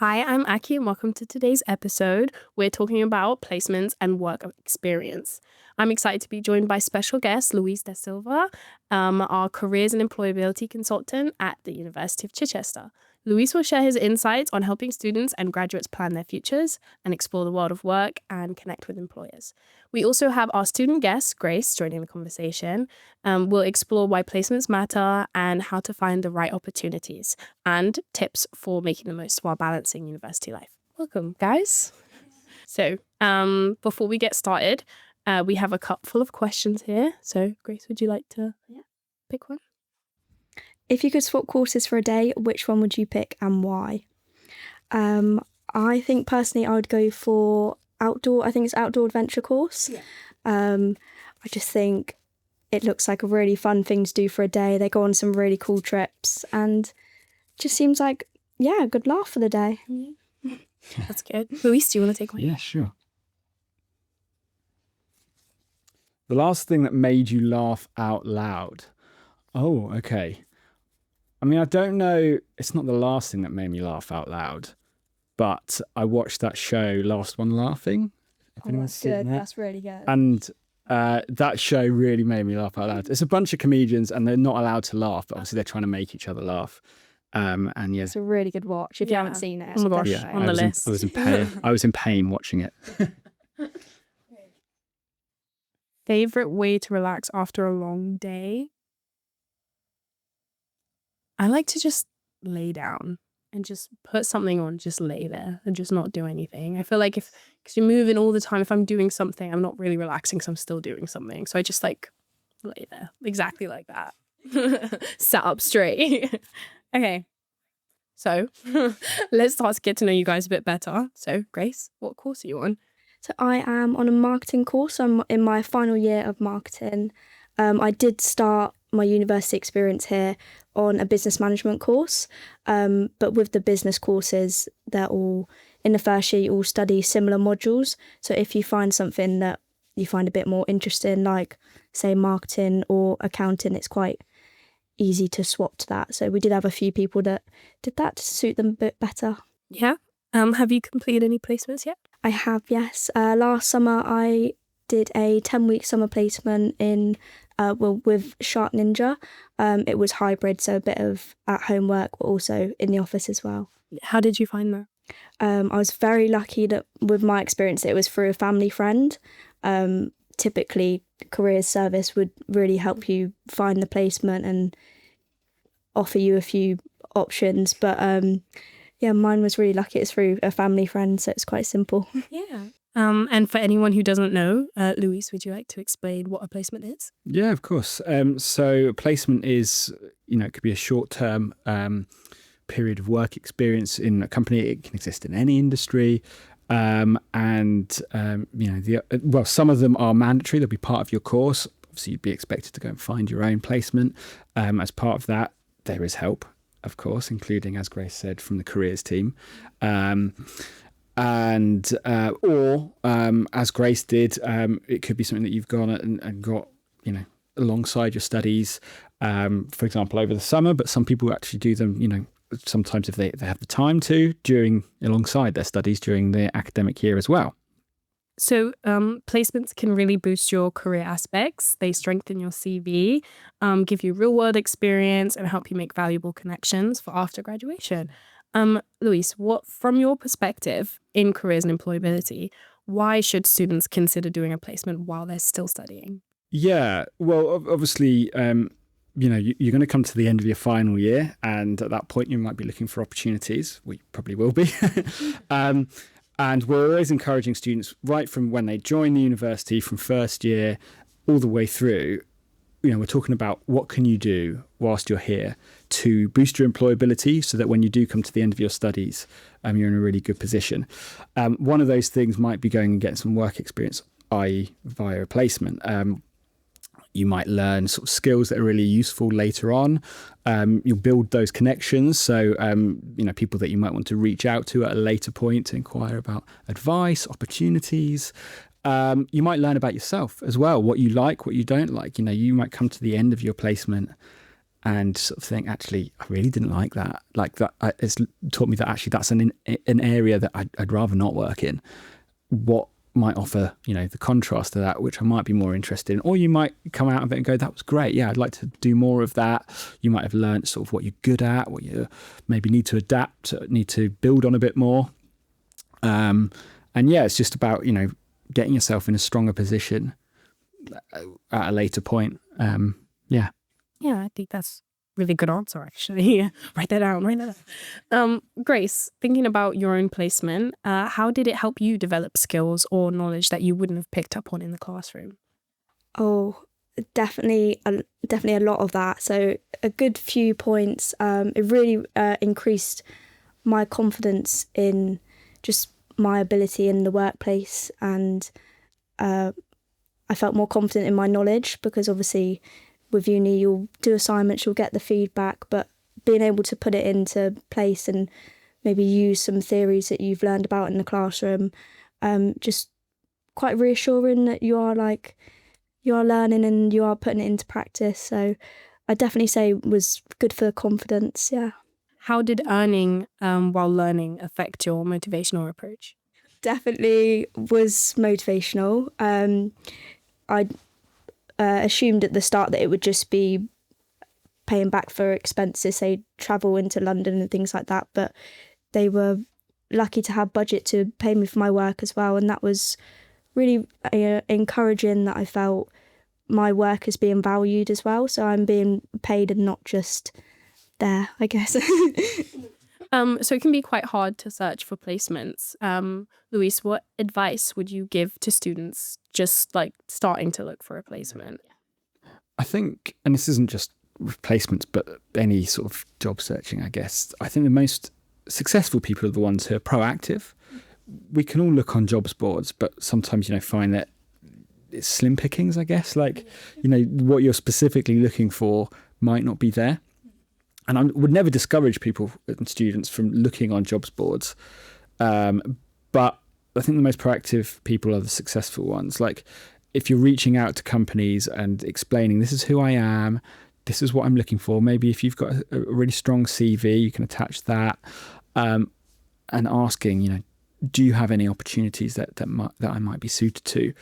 Hi, I'm Aki and welcome to today's episode. We're talking about placements and work experience. I'm excited to be joined by special guest Luis da Silva, our careers and employability consultant at the University of Chichester. Luis will share his insights on helping students and graduates plan their futures and explore the world of work and connect with employers. We also have our student guest, Grace, joining the conversation. We'll explore why placements matter and how to find the right opportunities and tips for making the most while balancing university life. Welcome, guys. So before we get started, we have a cup full of questions here. So Grace, would you like to pick one? If you could swap courses for a day, which one would you pick and why? I think personally I would go for outdoor adventure course. Yeah. I just think it looks like a really fun thing to do for a day. They go on some really cool trips and just seems like, a good laugh for the day. Yeah. That's good. Luis, do you want to take one? Yeah, sure. The last thing that made you laugh out loud. Oh, okay. I mean, I don't know. It's not the last thing that made me laugh out loud, but I watched that show, Last One Laughing. That's good. That's really good. And that show really made me laugh out loud. It's a bunch of comedians and they're not allowed to laugh, but obviously they're trying to make each other laugh. And yeah, it's a really good watch. If you haven't seen it, oh my gosh, yeah, on the list. I was in pain. I was in pain watching it. Favorite way to relax after a long day? I like to just lay down and just put something on, just lay there and just not do anything. I feel like because you're moving all the time, if I'm doing something, I'm not really relaxing because I'm still doing something. So I just like lay there exactly like that. Sat up straight. Okay. So let's start to get to know you guys a bit better. So Grace, what course are you on? So I am on a marketing course. I'm in my final year of marketing. I did start my university experience here on a business management course, but with the business courses, they're all, in the first year, you all study similar modules. So if you find something that you find a bit more interesting, like, say, marketing or accounting, it's quite easy to swap to that. So we did have a few people that did that to suit them a bit better. Yeah. Have you completed any placements yet? I have, yes. Last summer, I did a 10-week summer placement in with Shark Ninja. It was hybrid, so a bit of at-home work, but also in the office as well. How did you find that? I was very lucky that with my experience, it was through a family friend. Typically, careers service would really help you find the placement and offer you a few options. But mine was really lucky. It's through a family friend, so it's quite simple. Yeah. And for anyone who doesn't know, Luis, would you like to explain what a placement is? Yeah, of course. So placement is, it could be a short-term period of work experience in a company. It can exist in any industry. Some of them are mandatory. They'll be part of your course. Obviously, you'd be expected to go and find your own placement. As part of that, there is help, of course, including, as Grace said, from the careers team. As Grace did, it could be something that you've gone and got, alongside your studies, for example, over the summer, but some people actually do them, sometimes if they have the time to, alongside their studies during the academic year as well. So placements can really boost your career aspects. They strengthen your CV, give you real world experience and help you make valuable connections for after graduation. Luis, what, from your perspective in careers and employability, why should students consider doing a placement while they're still studying? Yeah, well, obviously, you're going to come to the end of your final year, and at that point you might be looking for opportunities. We probably will be. And we're always encouraging students right from when they join the university, from first year all the way through. We're talking about what can you do whilst you're here to boost your employability so that when you do come to the end of your studies, you're in a really good position. One of those things might be going and getting some work experience, i.e. via a placement. You might learn sort of skills that are really useful later on. You'll build those connections. So, people that you might want to reach out to at a later point to inquire about advice, opportunities. You might learn about yourself as well, what you like, what you don't like. You might come to the end of your placement and sort of think, actually, I really didn't like that. Like that, it's taught me that actually that's an area that I'd rather not work in. What might offer, the contrast to that, which I might be more interested in, or you might come out of it and go, that was great. Yeah, I'd like to do more of that. You might have learned sort of what you're good at, what you maybe need to adapt, need to build on a bit more. And yeah, it's just about, getting yourself in a stronger position at a later point. Yeah. Yeah, I think that's a really good answer, actually. Write that down. Grace, thinking about your own placement, how did it help you develop skills or knowledge that you wouldn't have picked up on in the classroom? Oh, definitely a lot of that. So a good few points. It really increased my confidence in just my ability in the workplace, and I felt more confident in my knowledge, because obviously with uni you'll do assignments, you'll get the feedback, but being able to put it into place and maybe use some theories that you've learned about in the classroom, just quite reassuring that you are learning and you are putting it into practice. So I definitely say it was good for confidence. Yeah. How did earning while learning affect your motivational approach? Definitely was motivational. I assumed at the start that it would just be paying back for expenses, say travel into London and things like that, but they were lucky to have budget to pay me for my work as well, and that was really encouraging, that I felt my work is being valued as well, so I'm being paid and not just there, I guess. So it can be quite hard to search for placements. Louise, what advice would you give to students just like starting to look for a placement? I think, and this isn't just replacements, but any sort of job searching, I guess, I think the most successful people are the ones who are proactive. We can all look on jobs boards, but sometimes, find that it's slim pickings, I guess. Like, what you're specifically looking for might not be there. And I would never discourage people and students from looking on jobs boards. But I think the most proactive people are the successful ones. Like, if you're reaching out to companies and explaining, this is who I am, this is what I'm looking for. Maybe if you've got a really strong CV, you can attach that, and asking, do you have any opportunities that I might be suited to?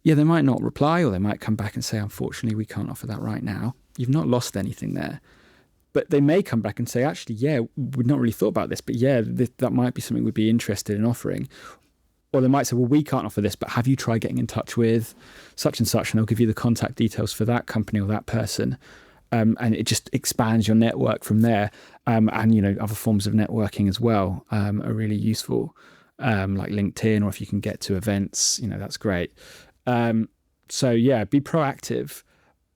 Yeah, they might not reply, or they might come back and say, unfortunately, we can't offer that right now. You've not lost anything there. But they may come back and say, actually, yeah, we've not really thought about this, but yeah, that might be something we'd be interested in offering. Or they might say, well, we can't offer this, but have you tried getting in touch with such and such? And they'll give you the contact details for that company or that person. And it just expands your network from there. And, other forms of networking as well are really useful, like LinkedIn, or if you can get to events, that's great. So, yeah, be proactive.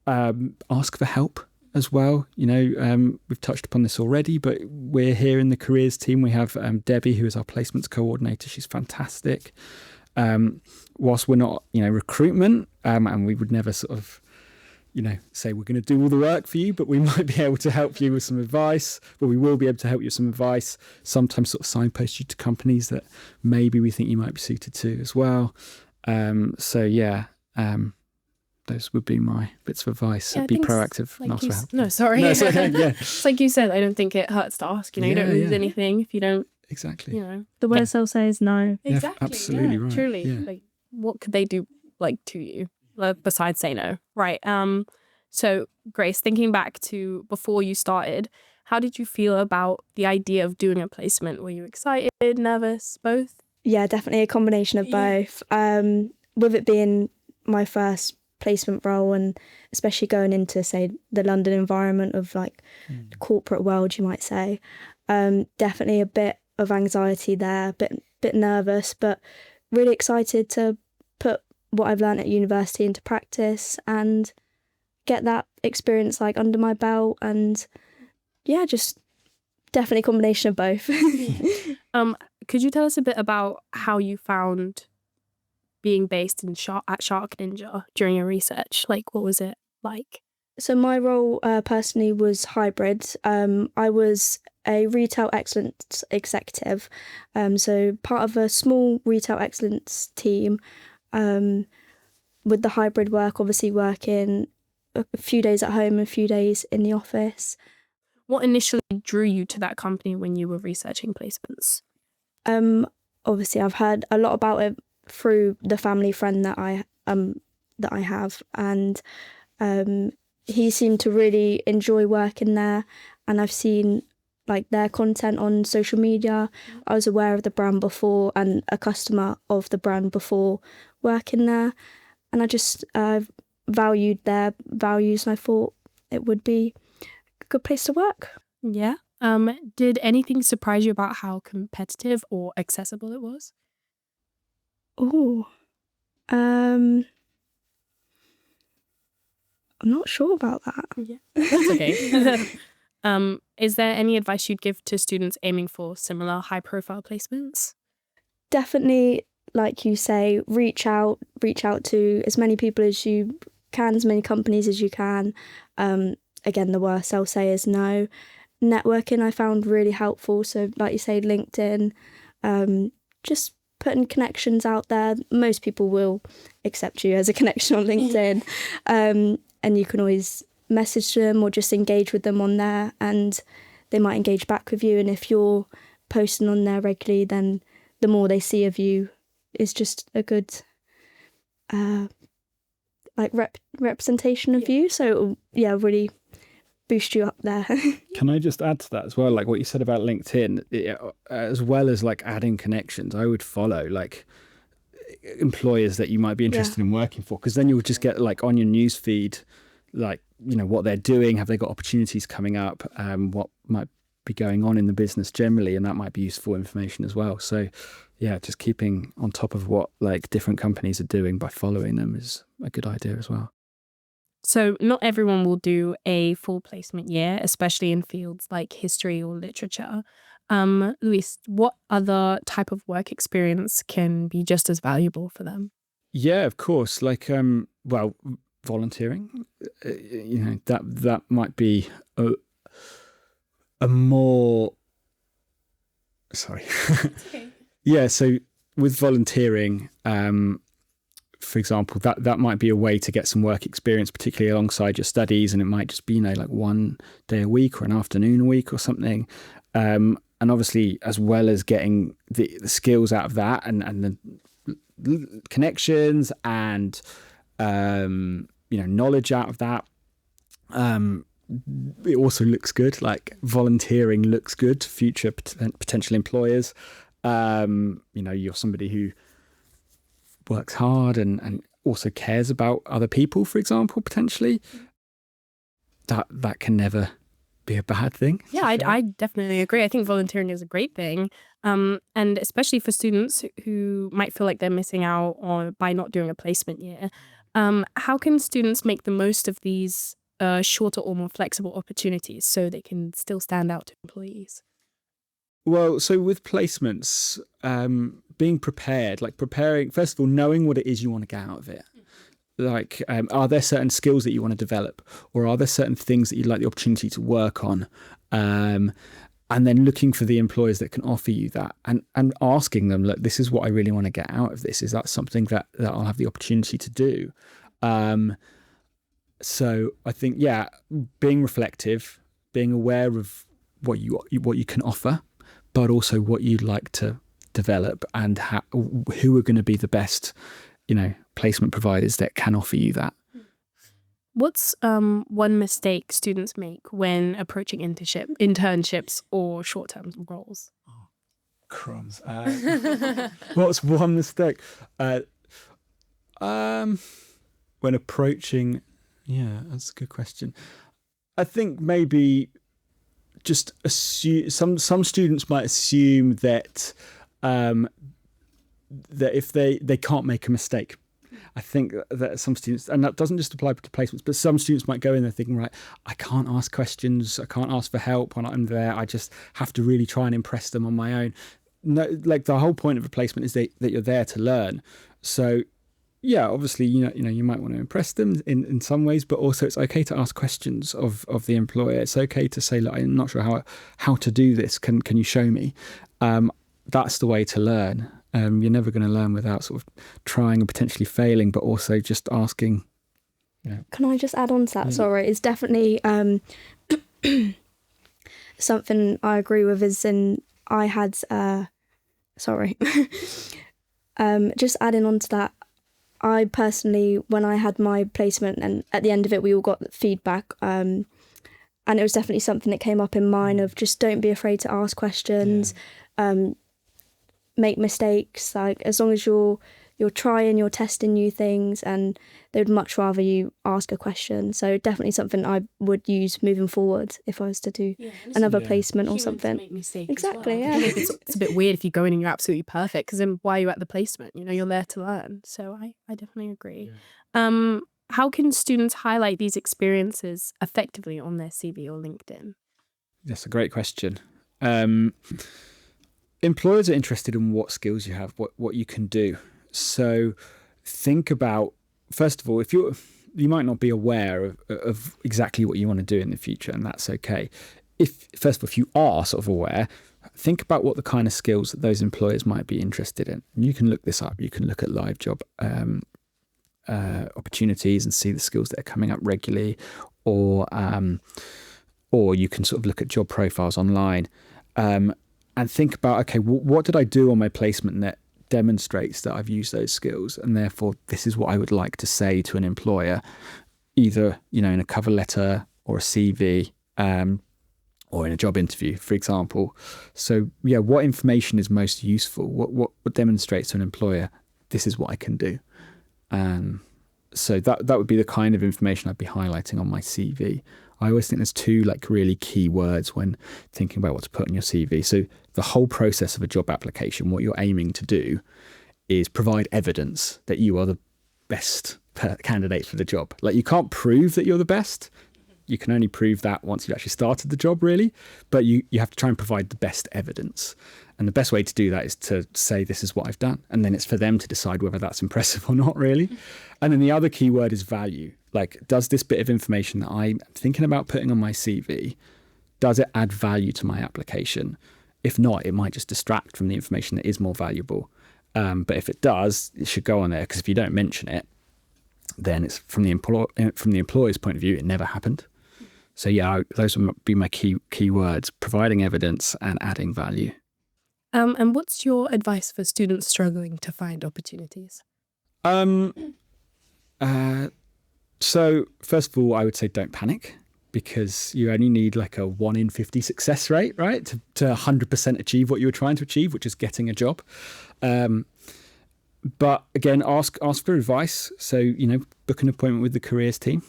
Ask for help as well. We've touched upon this already, but we're here in the careers team. We have Debbie, who is our placements coordinator. She's fantastic. Whilst we're not, recruitment, and we would never sort of, say we're going to do all the work for you, but we might be able to help you with some advice, but we will be able to help you with some advice, sometimes sort of signpost you to companies that maybe we think you might be suited to as well. So yeah, those would be my bits of advice. Be proactive and ask for help. No, sorry. No, it's okay. Yeah. It's like you said, I don't think it hurts to ask. You don't lose anything if you don't. Exactly. The worst they'll say is no. Exactly. Yeah, absolutely right. Truly. Yeah. Like, what could they do to you besides say no? Right. So Grace, thinking back to before you started, how did you feel about the idea of doing a placement? Were you excited, nervous, both? Yeah, definitely a combination of both. With it being my first placement role, and especially going into, say, the London environment of the corporate world, you might say, definitely a bit of anxiety there, a bit nervous, but really excited to put what I've learned at university into practice and get that experience under my belt. And yeah, just definitely a combination of both. Could you tell us a bit about how you found being based at Shark Ninja during your research? What was it like? So my role personally was hybrid. I was a retail excellence executive, so part of a small retail excellence team, with the hybrid work, obviously working a few days at home, a few days in the office. What initially drew you to that company when you were researching placements? Obviously, I've heard a lot about it through the family friend that I have, and he seemed to really enjoy working there, and I've seen like their content on social media. I was aware of the brand before and a customer of the brand before working there, and I just valued their values, and I thought it would be a good place to work. Yeah. Did anything surprise you about how competitive or accessible it was? Oh, I'm not sure about that. Yeah, that's okay. Is there any advice you'd give to students aiming for similar high-profile placements? Definitely, like you say, reach out to as many people as you can, as many companies as you can. Again, the worst I'll say is no. Networking I found really helpful. So like you say, LinkedIn, just putting connections out there. Most people will accept you as a connection on LinkedIn. And you can always message them or just engage with them on there, and they might engage back with you. And if you're posting on there regularly, then the more they see of you is just a good representation of you. So it'll, really boost you up there. Can I just add to that as well? Like what you said about LinkedIn, as well as like adding connections, I would follow like employers that you might be interested in working for, because then you'll just get like on your news feed, like, you know, what they're doing, have they got opportunities coming up, what might be going on in the business generally, and that might be useful information as well. So yeah, just keeping on top of what like different companies are doing by following them is a good idea as well. So not everyone will do a full placement year, especially in fields like history or literature. Luis, what other type of work experience can be just as valuable for them? Yeah, of course. Like, volunteering. You know, that might be a more. Sorry. Okay. Yeah. So with volunteering, for example, that might be a way to get some work experience, particularly alongside your studies, and it might just be, you know, like one day a week or an afternoon a week or something. And obviously, as well as getting the skills out of that and the connections and knowledge out of that, it also looks good. Like volunteering looks good to future potential employers. You're somebody who works hard and also cares about other people, for example, potentially. That can never be a bad thing. Yeah, I definitely agree. I think volunteering is a great thing. And especially for students who might feel like they're missing out by not doing a placement year. How can students make the most of these shorter or more flexible opportunities so they can still stand out to employees? Well, so with placements, being prepared, like preparing, first of all, knowing what it is you want to get out of it. Like, are there certain skills that you want to develop, or are there certain things that you'd like the opportunity to work on? And then looking for the employers that can offer you that, and asking them, look, this is what I really want to get out of this. Is that something that I'll have the opportunity to do? So I think, yeah, being reflective, being aware of what you can offer, but also what you'd like to develop, and who are going to be the best, placement providers that can offer you that. What's one mistake students make when approaching internships or short-term roles? Oh, crumbs. What's one mistake? When approaching, yeah, that's a good question. I think maybe just assume some students might assume that that if they can't make a mistake. I think that some students, and that doesn't just apply to placements, but some students might go in there thinking, right, I can't ask questions, I can't ask for help when I'm there, I just have to really try and impress them on my own. No, like the whole point of a placement is that you're there to learn. So yeah, obviously, you might want to impress them in some ways, but also it's okay to ask questions of the employer. It's okay to say, look, I'm not sure how to do this. Can you show me? That's the way to learn. You're never going to learn without sort of trying and potentially failing, but also just asking Can I just add on to that? Mm. Sorry, it's definitely something I agree with. Is in I had just adding on to that. I personally, when I had my placement, and at the end of it, we all got feedback. And it was definitely something that came up in mine of just don't be afraid to ask questions, make mistakes. Like as long as you're trying, you're testing new things, and they would much rather you ask a question. So definitely something I would use moving forward if I was to do another placement or something. Make mistakes Exactly, as well. yeah. It's a bit weird if you go in and you're absolutely perfect, because then why are you at the placement? You're there to learn. So I definitely agree. Yeah. How can students highlight these experiences effectively on their CV or LinkedIn? That's a great question. Employers are interested in what skills you have, what you can do. So think about, first of all, if you might not be aware of exactly what you want to do in the future, and that's okay. First of all, if you are sort of aware, think about what the kind of skills that those employers might be interested in. And you can look this up. You can look at live job opportunities and see the skills that are coming up regularly, or you can sort of look at job profiles online and think about, okay, what did I do on my placement that demonstrates that I've used those skills, and therefore this is what I would like to say to an employer, either in a cover letter or a CV, or in a job interview, for example. So what information is most useful? What demonstrates to an employer this is what I can do? So that would be the kind of information I'd be highlighting on my CV. I always think there's two really key words when thinking about what to put on your CV. So the whole process of a job application, what you're aiming to do is provide evidence that you are the best candidate for the job. Like, you can't prove that you're the best. You can only prove that once you've actually started the job, really. But you have to try and provide the best evidence. And the best way to do that is to say, this is what I've done. And then it's for them to decide whether that's impressive or not, really. And then the other key word is value. Like, does this bit of information that I'm thinking about putting on my CV, does it add value to my application? If not, it might just distract from the information that is more valuable. But if it does, it should go on there, because if you don't mention it, then it's from the employer's point of view, it never happened. So those would be my key words: providing evidence and adding value. And what's your advice for students struggling to find opportunities? So first of all, I would say don't panic, because you only need like a 1 in 50 success rate, right, to 100% achieve what you were trying to achieve, which is getting a job. But again, ask for advice. So, book an appointment with the careers team.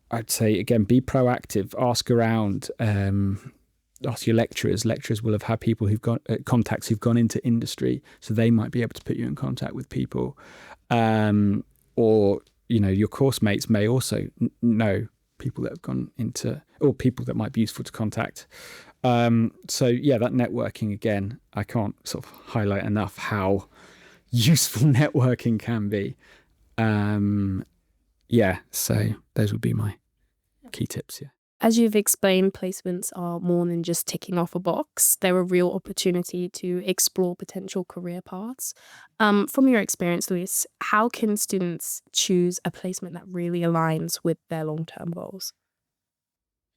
I'd say, again, be proactive, ask around, ask your lecturers. Lecturers will have had people who've got contacts who've gone into industry, so they might be able to put you in contact with people. Or, your course mates may also know people that have gone into, or people that might be useful to contact. So that networking, again, I can't sort of highlight enough how useful networking can be. So those would be my key tips. Yeah. As you've explained, placements are more than just ticking off a box. They're a real opportunity to explore potential career paths. From your experience, Luis, how can students choose a placement that really aligns with their long-term goals?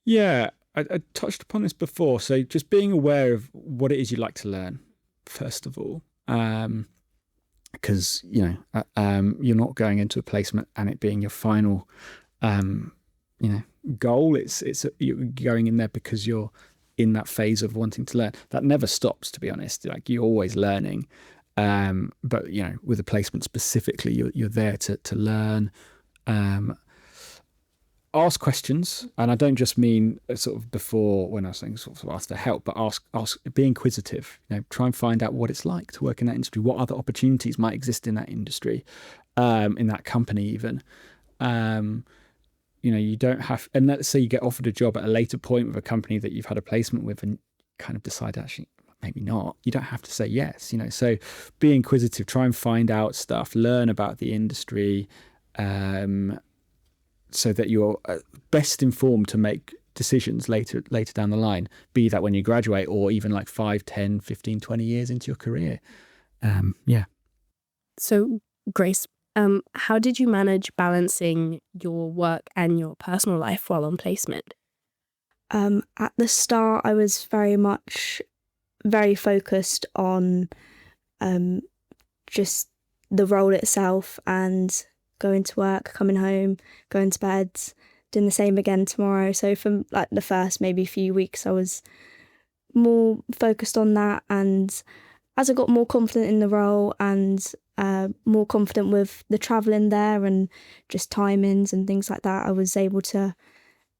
Yeah, I touched upon this before. So just being aware of what it is you'd like to learn, first of all. Because, you're not going into a placement and it being your final, goal. It's you're going in there because you're in that phase of wanting to learn. That never stops, to be honest. Like, you're always learning. But, with a placement specifically, you're there to learn. Ask questions, and I don't just mean sort of before, when I was saying sort of ask for help, but ask, be inquisitive. Try and find out what it's like to work in that industry. What other opportunities might exist in that industry, in that company, even. You don't have, and let's say you get offered a job at a later point with a company that you've had a placement with, and kind of decide actually maybe not. You don't have to say yes. So be inquisitive. Try and find out stuff. Learn about the industry. So that you're best informed to make decisions later down the line, be that when you graduate or even like 5, 10, 15, 20 years into your career. So, Grace, How did you manage balancing your work and your personal life while on placement? At the start, I was very focused on just the role itself and going to work, coming home, going to bed, doing the same again tomorrow. So for like the first maybe few weeks, I was more focused on that. And as I got more confident in the role and more confident with the travelling there and just timings and things like that, I was able to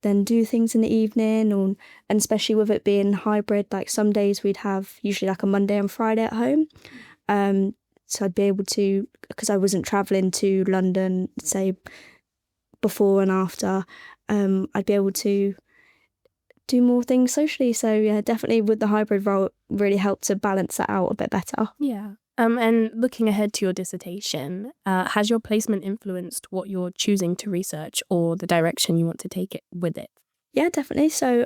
then do things in the evening, and especially with it being hybrid, like some days we'd have usually like a Monday and Friday at home. So I'd be able to, because I wasn't travelling to London, say, before and after, I'd be able to do more things socially. So yeah, definitely with the hybrid role, it really helped to balance that out a bit better. Yeah. And looking ahead to your dissertation, has your placement influenced what you're choosing to research or the direction you want to take it with it? Yeah, definitely. So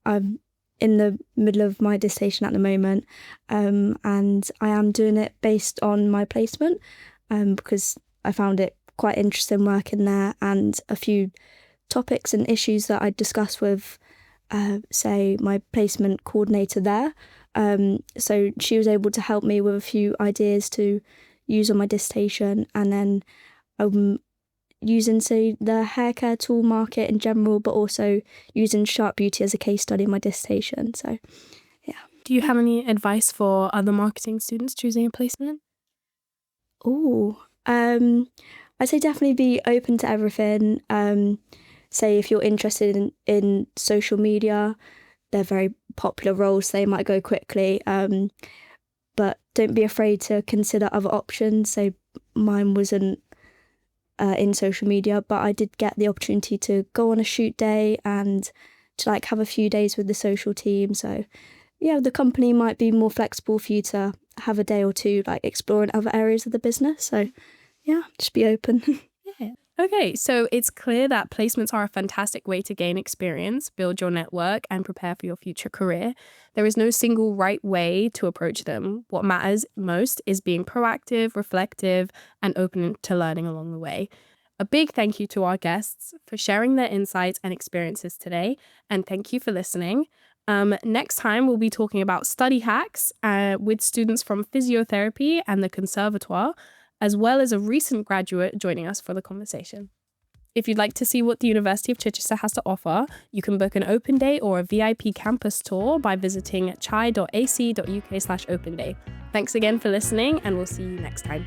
I'm in the middle of my dissertation at the moment, and I am doing it based on my placement because I found it quite interesting working there, and a few topics and issues that I discussed with, say, my placement coordinator there. So she was able to help me with a few ideas to use on my dissertation, and then using, say, the hair care tool market in general, but also using Sharp Beauty as a case study in my dissertation. So, yeah. Do you have any advice for other marketing students choosing a placement? I'd say definitely be open to everything. Say if you're interested in social media, they're very popular roles, they might go quickly, but don't be afraid to consider other options. So mine wasn't in social media, but I did get the opportunity to go on a shoot day and to like have a few days with the social team. So yeah, the company might be more flexible for you to have a day or two like exploring other areas of the business. So yeah, just be open. Yeah. Okay, so it's clear that placements are a fantastic way to gain experience, build your network, and prepare for your future career. There is no single right way to approach them. What matters most is being proactive, reflective, and open to learning along the way. A big thank you to our guests for sharing their insights and experiences today, and thank you for listening. Next time, we'll be talking about study hacks with students from physiotherapy and the conservatoire, as well as a recent graduate joining us for the conversation. If you'd like to see what the University of Chichester has to offer, you can book an open day or a VIP campus tour by visiting chi.ac.uk/open day. Thanks again for listening, and we'll see you next time.